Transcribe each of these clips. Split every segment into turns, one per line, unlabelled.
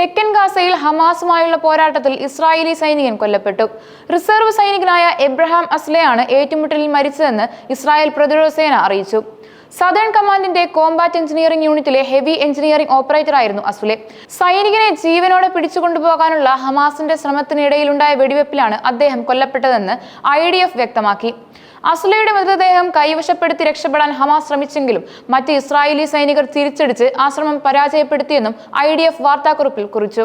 തെക്കൻ ഗാസയിൽ ഹമാസുമായുള്ള പോരാട്ടത്തിൽ ഇസ്രായേലി സൈനികൻ കൊല്ലപ്പെട്ടു. റിസർവ് സൈനികനായ എബ്രഹാം അസ്ലെയാണ് ഏറ്റുമുട്ടലിൽ മരിച്ചതെന്ന് ഇസ്രായേൽ പ്രതിരോധ സേന അറിയിച്ചു. സദേൺ കമാൻഡിന്റെ കോമ്പാറ്റ് എഞ്ചിനീയറിംഗ് യൂണിറ്റിലെ ഹെവി എഞ്ചിനീയറിംഗ് ഓപ്പറേറ്ററായിരുന്നു അസുലെ. സൈനികനെ ജീവനോടെ പിടിച്ചുകൊണ്ടുപോകാനുള്ള ഹമാസിന്റെ ശ്രമത്തിനിടയിലുണ്ടായ വെടിവെപ്പിലാണ് അദ്ദേഹം കൊല്ലപ്പെട്ടതെന്ന് IDF വ്യക്തമാക്കി. അസുലയുടെ മൃതദേഹം കൈവശപ്പെടുത്തി രക്ഷപ്പെടാൻ ഹമാസ് ശ്രമിച്ചെങ്കിലും മറ്റ് ഇസ്രായേലി സൈനികർ തിരിച്ചടിച്ച് ആ ശ്രമം പരാജയപ്പെടുത്തിയെന്നും IDF വാർത്താക്കുറിപ്പിൽ കുറിച്ചു.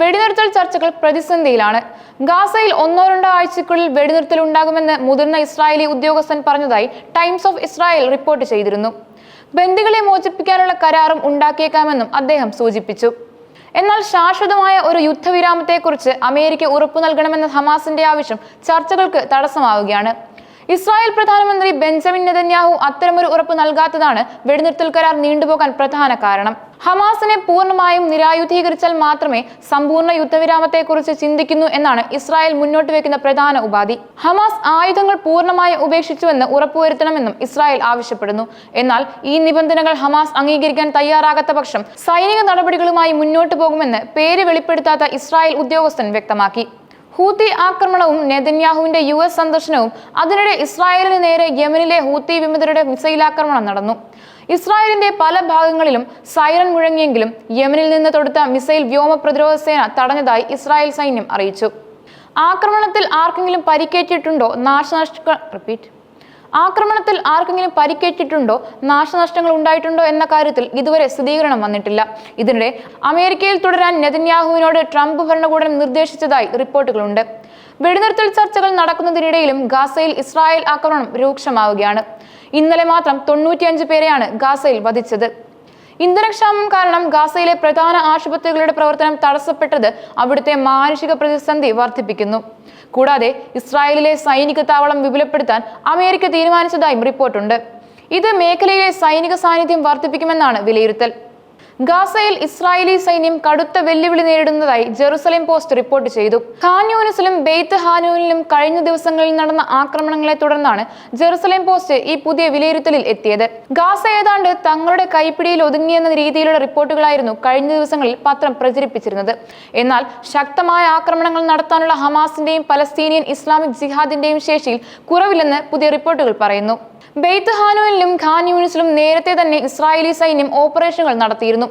വെടിനിർത്തൽ ചർച്ചകൾ പ്രതിസന്ധിയിലാണ്. ഗാസയിൽ 1-2 ആഴ്ചയ്ക്കുള്ളിൽ വെടിനിർത്തൽ ഉണ്ടാകുമെന്ന് മുതിർന്ന ഇസ്രായേലി ഉദ്യോഗസ്ഥൻ പറഞ്ഞതായി ടൈംസ് ഓഫ് ഇസ്രായേൽ റിപ്പോർട്ട് ചെയ്തിരുന്നു. ബന്ദികളെ മോചിപ്പിക്കാനുള്ള കരാറും ഉണ്ടാക്കിയേക്കാമെന്നും അദ്ദേഹം സൂചിപ്പിച്ചു. എന്നാൽ ശാശ്വതമായ ഒരു യുദ്ധവിരാമത്തെക്കുറിച്ച് അമേരിക്ക ഉറപ്പു നൽകണമെന്ന ഹമാസിന്റെ ആവശ്യം ചർച്ചകൾക്ക് തടസ്സമാവുകയാണ്. ഇസ്രായേൽ പ്രധാനമന്ത്രി ബെഞ്ചമിൻ നെതന്യാഹു അത്തരമൊരു ഉറപ്പ് നൽകാത്തതാണ് വെടിനിർത്തൽ കരാർ നീണ്ടുപോകാൻ പ്രധാന കാരണം. ഹമാസിനെ പൂർണ്ണമായും നിരായുധീകരിച്ചാൽ മാത്രമേ സമ്പൂർണ്ണ യുദ്ധവിരാമത്തെക്കുറിച്ച് ചിന്തിക്കുന്നു എന്നാണ് ഇസ്രായേൽ മുന്നോട്ട് വെക്കുന്ന പ്രധാന ഉപാധി. ഹമാസ് ആയുധങ്ങൾ പൂർണ്ണമായും ഉപേക്ഷിച്ചുവെന്ന് ഉറപ്പുവരുത്തണമെന്നും ഇസ്രായേൽ ആവശ്യപ്പെടുന്നു. എന്നാൽ ഈ നിബന്ധനകൾ ഹമാസ് അംഗീകരിക്കാൻ തയ്യാറാകാത്ത പക്ഷം സൈനിക നടപടികളുമായി മുന്നോട്ടു പോകുമെന്ന് പേര് വെളിപ്പെടുത്താത്ത ഇസ്രായേൽ ഉദ്യോഗസ്ഥൻ വ്യക്തമാക്കി. ഹൂത്തി ആക്രമണവും നെതന്യാഹുവിന്റെ US സന്ദർശനവും അതിനിടെ ഇസ്രായേലിന് നേരെ യമനിലെ ഹൂത്തി വിമതരുടെ മിസൈൽ ആക്രമണം നടന്നു. ഇസ്രായേലിന്റെ പല ഭാഗങ്ങളിലും സൈറൻ മുഴങ്ങിയെങ്കിലും യമനിൽ നിന്ന് തൊടുത്ത മിസൈൽ വ്യോമ പ്രതിരോധ സേന തടഞ്ഞതായി ഇസ്രായേൽ സൈന്യം അറിയിച്ചു. ആക്രമണത്തിൽ ആർക്കെങ്കിലും പരിക്കേറ്റിട്ടുണ്ടോ, നാശനഷ്ടങ്ങൾ ഉണ്ടായിട്ടുണ്ടോ എന്ന കാര്യത്തിൽ ഇതുവരെ സ്ഥിരീകരണം വന്നിട്ടില്ല. ഇതിനിടെ അമേരിക്കയിൽ തുടരാൻ നെതന്യാഹുവിനോട് ട്രംപ് ഭരണകൂടം നിർദ്ദേശിച്ചതായി റിപ്പോർട്ടുകളുണ്ട്. വെടിനിർത്തൽ ചർച്ചകൾ നടക്കുന്നതിനിടയിലും ഗാസയിൽ ഇസ്രായേൽ ആക്രമണം രൂക്ഷമാവുകയാണ്. ഇന്നലെ മാത്രം 95 പേരെയാണ് ഗാസയിൽ വധിച്ചത്. ഇന്ധനക്ഷാമം കാരണം ഗാസയിലെ പ്രധാന ആശുപത്രികളുടെ പ്രവർത്തനം തടസ്സപ്പെട്ടത് അവിടുത്തെ മാനുഷിക പ്രതിസന്ധി വർദ്ധിപ്പിക്കുന്നു. കൂടാതെ ഇസ്രായേലിലെ സൈനിക താവളം വിപുലപ്പെടുത്താൻ അമേരിക്ക തീരുമാനിച്ചതായും റിപ്പോർട്ടുണ്ട്. ഇത് മേഖലയിലെ സൈനിക സാന്നിധ്യം വർദ്ധിപ്പിക്കുമെന്നാണ് വിലയിരുത്തൽ. ഗാസയിൽ ഇസ്രായേലി സൈന്യം കടുത്ത വെല്ലുവിളി നേരിടുന്നതായി ജെറുസലേം പോസ്റ്റ് റിപ്പോർട്ട് ചെയ്തു. ഖാൻ യൂനിസിലും ബെയ്ത്ത് ഹാനൂനിലും കഴിഞ്ഞ ദിവസങ്ങളിൽ നടന്ന ആക്രമണങ്ങളെ തുടർന്നാണ് ജെറുസലേം പോസ്റ്റ് ഈ പുതിയ വിലയിരുത്തലിൽ എത്തിയത്. ഗാസ ഏതാണ്ട് തങ്ങളുടെ കൈപ്പിടിയിൽ ഒതുങ്ങിയെന്ന രീതിയിലുള്ള റിപ്പോർട്ടുകളായിരുന്നു കഴിഞ്ഞ ദിവസങ്ങളിൽ പത്രം പ്രചരിപ്പിച്ചിരുന്നത്. എന്നാൽ ശക്തമായ ആക്രമണങ്ങൾ നടത്താനുള്ള ഹമാസിന്റെയും പലസ്തീനിയൻ ഇസ്ലാമിക് ജിഹാദിന്റെയും ശേഷിയിൽ കുറവില്ലെന്ന് പുതിയ റിപ്പോർട്ടുകൾ പറയുന്നു. ബെയ്ത്ത് ഹാനൂനിലും ഖാൻ യൂനിസിലും നേരത്തെ തന്നെ ഇസ്രായേലി സൈന്യം ഓപ്പറേഷനുകൾ നടത്തിയിരുന്നു.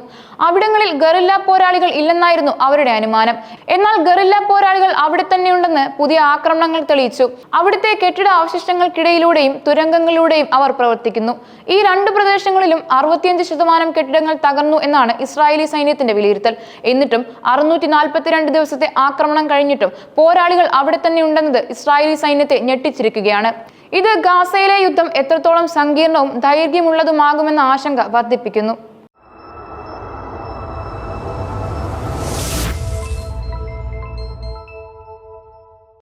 അവിടങ്ങളിൽ ഗറില്ല പോരാളികൾ ഇല്ലെന്നായിരുന്നു അവരുടെ അനുമാനം. എന്നാൽ ഗറില്ല പോരാളികൾ അവിടെ തന്നെയുണ്ടെന്ന് പുതിയ ആക്രമണങ്ങൾ തെളിയിച്ചു. അവിടുത്തെ കെട്ടിട അവശിഷ്ടങ്ങൾക്കിടയിലൂടെയും തുരങ്കങ്ങളിലൂടെയും അവർ പ്രവർത്തിക്കുന്നു. ഈ 2 പ്രദേശങ്ങളിലും 65% കെട്ടിടങ്ങൾ തകർന്നു എന്നാണ് ഇസ്രായേലി സൈന്യത്തിന്റെ വിലയിരുത്തൽ. എന്നിട്ടും 642 ദിവസത്തെ ആക്രമണം കഴിഞ്ഞിട്ടും പോരാളികൾ അവിടെ തന്നെ ഉണ്ടെന്നത് ഇസ്രായേലി സൈന്യത്തെ ഞെട്ടിച്ചിരിക്കുകയാണ്. ഇത് ഗാസയിലെ യുദ്ധം എത്രത്തോളം സങ്കീർണവും ദൈർഘ്യമുള്ളതുമാകുമെന്ന ആശങ്ക വർദ്ധിപ്പിക്കുന്നു.